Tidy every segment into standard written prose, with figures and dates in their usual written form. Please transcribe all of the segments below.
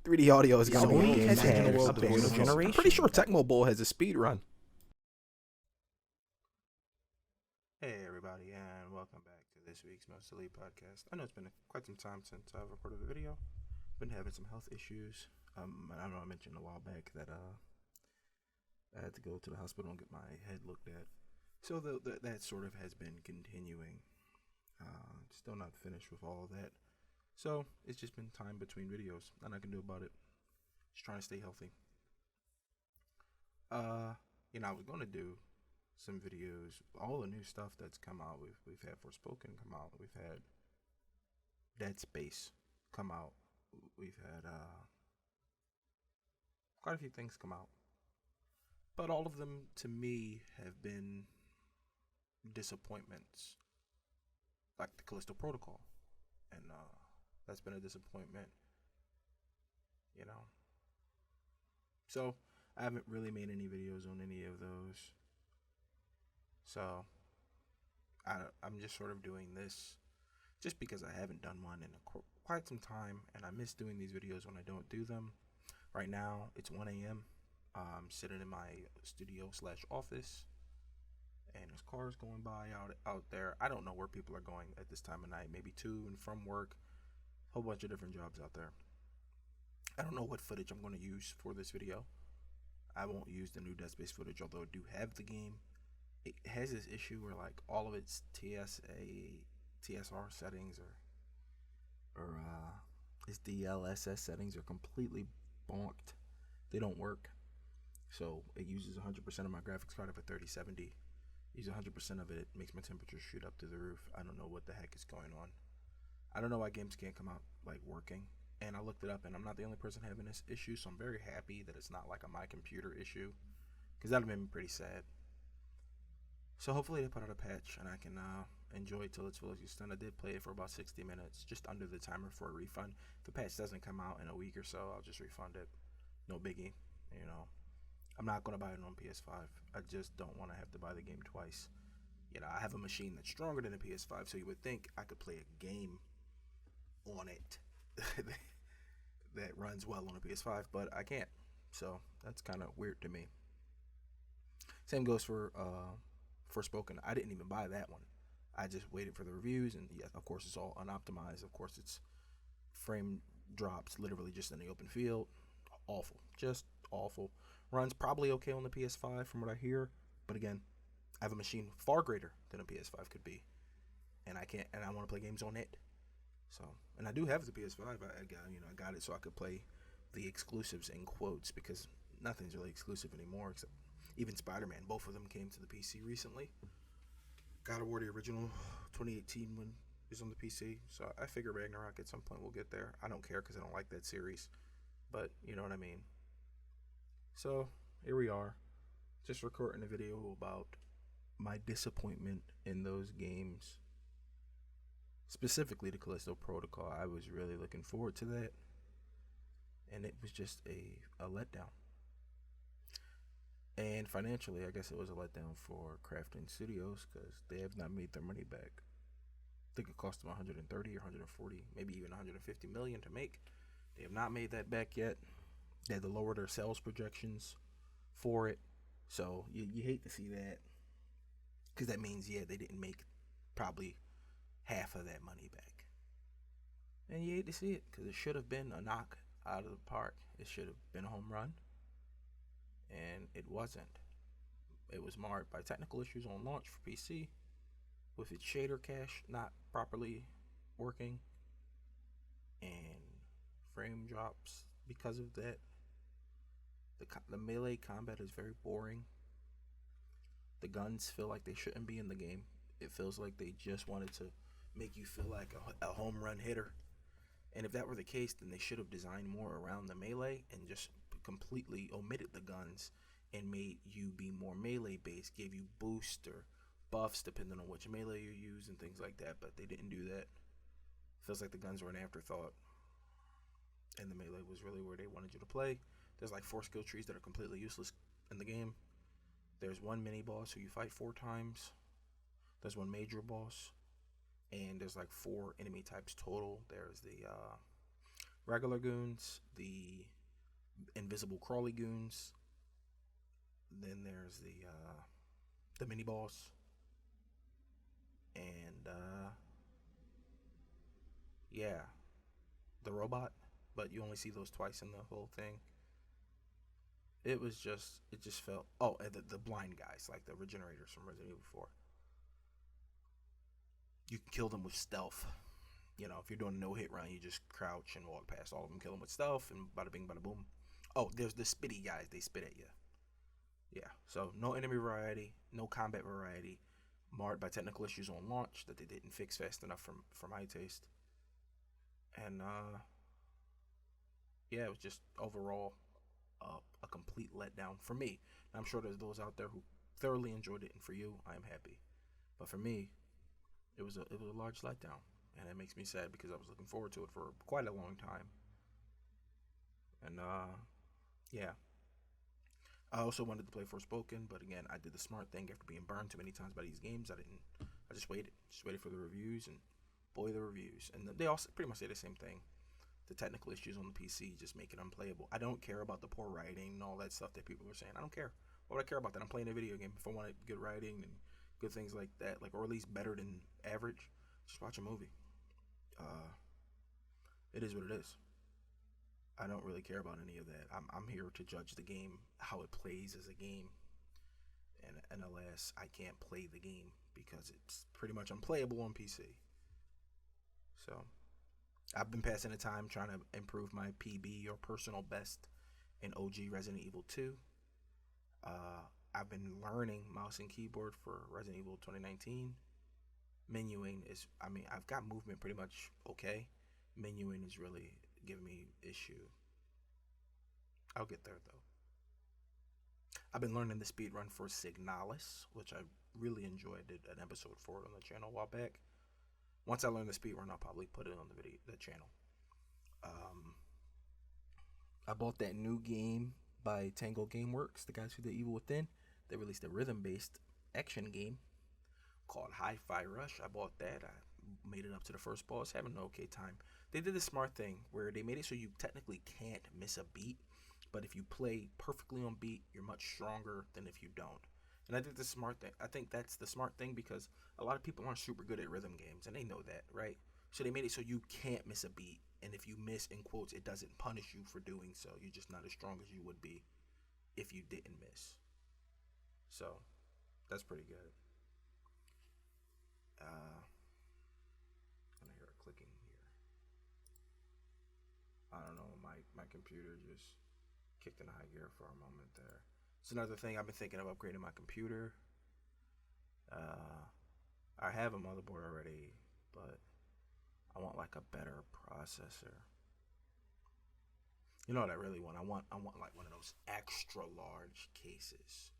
3D audio is going to be Sony has changing the had world a bit of of games. I'm generation. pretty sure Tecmo Bowl has a speed run. Hey everybody, and welcome back to this week's Most Elite podcast. I know it's been quite some time since I've recorded a video. Been having some health issues. I don't know, I mentioned a while back that I had to go to the hospital and get my head looked at. So that sort of has been continuing. Still not finished with all of that. So it's just been time between videos. Nothing I can do about it. Just trying to stay healthy. I was going to do some videos, all the new stuff that's come out. We've had Forspoken come out. We've had Dead Space come out. We've had quite a few things come out. But all of them, to me, have been disappointments. Like the Callisto Protocol. And that's been a disappointment. So, I haven't really made any videos on any of those. So, I'm just sort of doing this just because I haven't done one in quite some time, and I miss doing these videos when I don't do them. Right now, it's 1 a.m. I'm sitting in my studio/office, and there's cars going by out there. I don't know where people are going at this time of night, maybe to and from work, a whole bunch of different jobs out there. I don't know what footage I'm going to use for this video. I won't use the new Dead Space footage, although I do have the game. It has this issue where like all of its TSR settings or its DLSS settings are completely bonked. They don't work. So it uses 100% of my graphics card of a 3070. Use 100% of it, it makes my temperature shoot up through the roof. I don't know what the heck is going on. I don't know why games can't come out like working. And I looked it up, and I'm not the only person having this issue, so I'm very happy that it's not like a my computer issue, because that would have been pretty sad. So hopefully they put out a patch, and I can enjoy it till its fullest extent. I did play it for about 60 minutes, just under the timer for a refund. If the patch doesn't come out in a week or so, I'll just refund it. No biggie, I'm not going to buy it on PS5. I just don't want to have to buy the game twice. I have a machine that's stronger than the PS5, so you would think I could play a game on it that runs well on a PS5, but I can't. So that's kind of weird to me. Same goes for Forspoken. I didn't even buy that one. I just waited for the reviews, and yeah, of course it's all unoptimized. Of course it's frame drops literally just in the open field. Awful, just awful. Runs probably okay on the PS5 from what I hear, but again, I have a machine far greater than a PS5 could be, and I want to play games on it. So, and I do have the PS5. I got it so I could play the exclusives in quotes, because nothing's really exclusive anymore except even Spider-Man. Both of them came to the PC recently. God of War, the original 2018 one, is on the PC. So I figure Ragnarok at some point will get there. I don't care because I don't like that series, but you know what I mean. So here we are, just recording a video about my disappointment in those games. Specifically the Callisto Protocol. I was really looking forward to that, and it was just a letdown. And financially, I guess it was a letdown for Crafton Studios, because they have not made their money back. I think it cost them 130 or 140, maybe even 150 million to make. They have not made that back yet. They had to lower their sales projections for it, so you hate to see that, because that means they didn't make probably half of that money back. And you hate to see it, because it should have been a knock out of the park. It should have been a home run, and it wasn't. It was marred by technical issues on launch for PC, with its shader cache not properly working, and frame drops because of that. The melee combat is very boring. The guns feel like they shouldn't be in the game. It feels like they just wanted to make you feel like a home run hitter. And if that were the case, then they should have designed more around the melee and just completely omitted the guns and made you be more melee based, gave you boosts or buffs depending on which melee you use and things like that, but they didn't do that. Feels like the guns were an afterthought, and the melee was really where they wanted you to play. There's like 4 skill trees that are completely useless in the game. There's one mini boss who you fight 4 times. There's one major boss, and there's like 4 enemy types total. There's the regular goons, the invisible crawly goons. Then there's the mini boss, and yeah, the robot. But you only see those twice in the whole thing. It just felt. Oh, and the blind guys, like the regenerators from Resident Evil 4. You can kill them with stealth. You know, if you're doing a no-hit run, you just crouch and walk past all of them, kill them with stealth, and bada bing, bada boom. Oh, there's the spitty guys. They spit at you. Yeah, so no enemy variety, no combat variety, marred by technical issues on launch that they didn't fix fast enough for my taste. And yeah, it was just overall a complete letdown for me. And I'm sure there's those out there who thoroughly enjoyed it, and for you, I am happy. But for me, it was a large letdown, and it makes me sad because I was looking forward to it for quite a long time. And yeah, I also wanted to play Forspoken, but again, I did the smart thing after being burned too many times by these games. I just waited for the reviews, and boy, the reviews, and they all pretty much say the same thing. The technical issues on the PC just make it unplayable. I don't care about the poor writing and all that stuff that people are saying. I don't care. Why would I care about that? I'm playing a video game. If I want good writing and good things like that, like, or at least better than average, just watch a movie. It is what it is. I don't really care about any of that. I'm here to judge the game, how it plays as a game. And alas, I can't play the game because it's pretty much unplayable on PC. So I've been passing the time trying to improve my PB, or personal best, in OG Resident Evil 2. I've been learning mouse and keyboard for Resident Evil 2019. Menuing is, I've got movement pretty much okay. Menuing is really giving me issue. I'll get there though. I've been learning the speed run for Signalis, which I really enjoyed. I did an episode for it on the channel a while back. Once I learn the speed run, I'll probably put it on the channel. I bought that new game by Tango Gameworks, the guys who did Evil Within. They released a rhythm-based action game called Hi-Fi Rush. I bought that. I made it up to the first boss, having an okay time. They did a smart thing where they made it so you technically can't miss a beat, but if you play perfectly on beat, you're much stronger than if you don't. And I think the smart thing. I think that's the smart thing because a lot of people aren't super good at rhythm games, and they know that, right? So they made it so you can't miss a beat, and if you miss, in quotes, it doesn't punish you for doing so. You're just not as strong as you would be if you didn't miss. So that's pretty good. I hear a clicking here. I don't know. My computer just kicked into high gear for a moment there. It's another thing. I've been thinking of upgrading my computer. I have a motherboard already, but I want like a better processor. You know what I really want? I want like one of those extra large cases,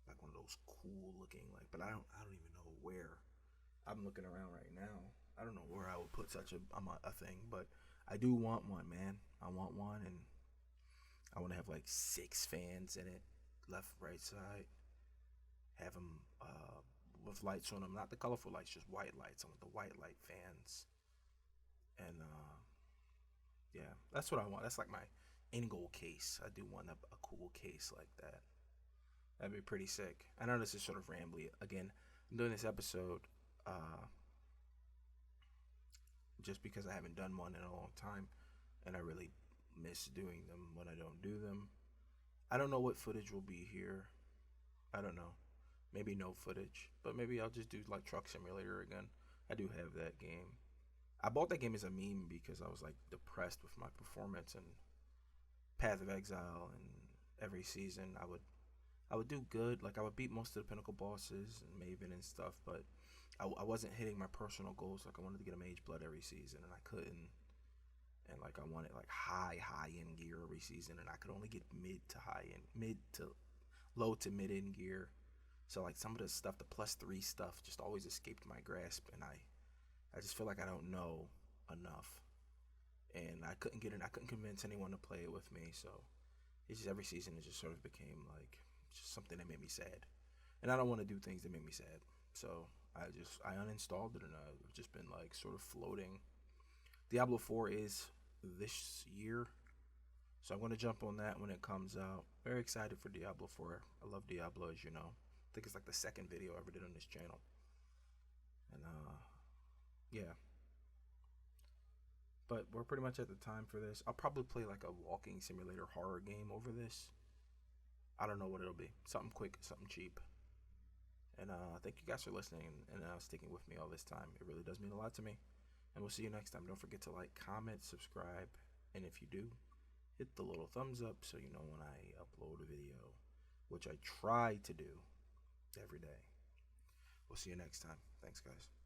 like one of those cool looking, like. But I don't even know where. I'm looking around right now. I don't know where I would put such a thing, but I do want one, man. I want one, and I want to have like 6 fans in it, left, right side. Have them with lights on them, not the colorful lights, just white lights. I want the white light fans, and yeah, that's what I want. That's like my end goal case. I do want a cool case like that. That'd be pretty sick. I know this is sort of rambly. Again, I'm doing this episode just because I haven't done one in a long time, and I really miss doing them when I don't do them. I don't know what footage will be here. I don't know. Maybe no footage, but maybe I'll just do like Truck Simulator again. I do have that game. I bought that game as a meme because I was like depressed with my performance in Path of Exile, and every season I would do good. Like I would beat most of the pinnacle bosses and Maven and stuff, but I wasn't hitting my personal goals. Like I wanted to get a Mage Blood every season, and I couldn't. And like I wanted like high end gear every season, and I could only get mid to low to mid end gear. So like some of the stuff, the +3 stuff, just always escaped my grasp, and I just feel like I don't know enough, and I couldn't convince anyone to play it with me. So it's just every season it just sort of became like just something that made me sad, and I don't want to do things that make me sad. So I uninstalled it, and I've just been like sort of floating. Diablo 4 is this year. So I'm going to jump on that when it comes out. Very excited for Diablo 4. I love Diablo, as you know. I think it's like the second video I ever did on this channel. And yeah. But we're pretty much at the time for this. I'll probably play like a walking simulator horror game over this. I don't know what it'll be. Something quick, something cheap. And thank you guys for listening and sticking with me all this time. It really does mean a lot to me. And we'll see you next time. Don't forget to like, comment, subscribe. And if you do, hit the little thumbs up so you know when I upload a video, which I try to do every day. We'll see you next time. Thanks, guys.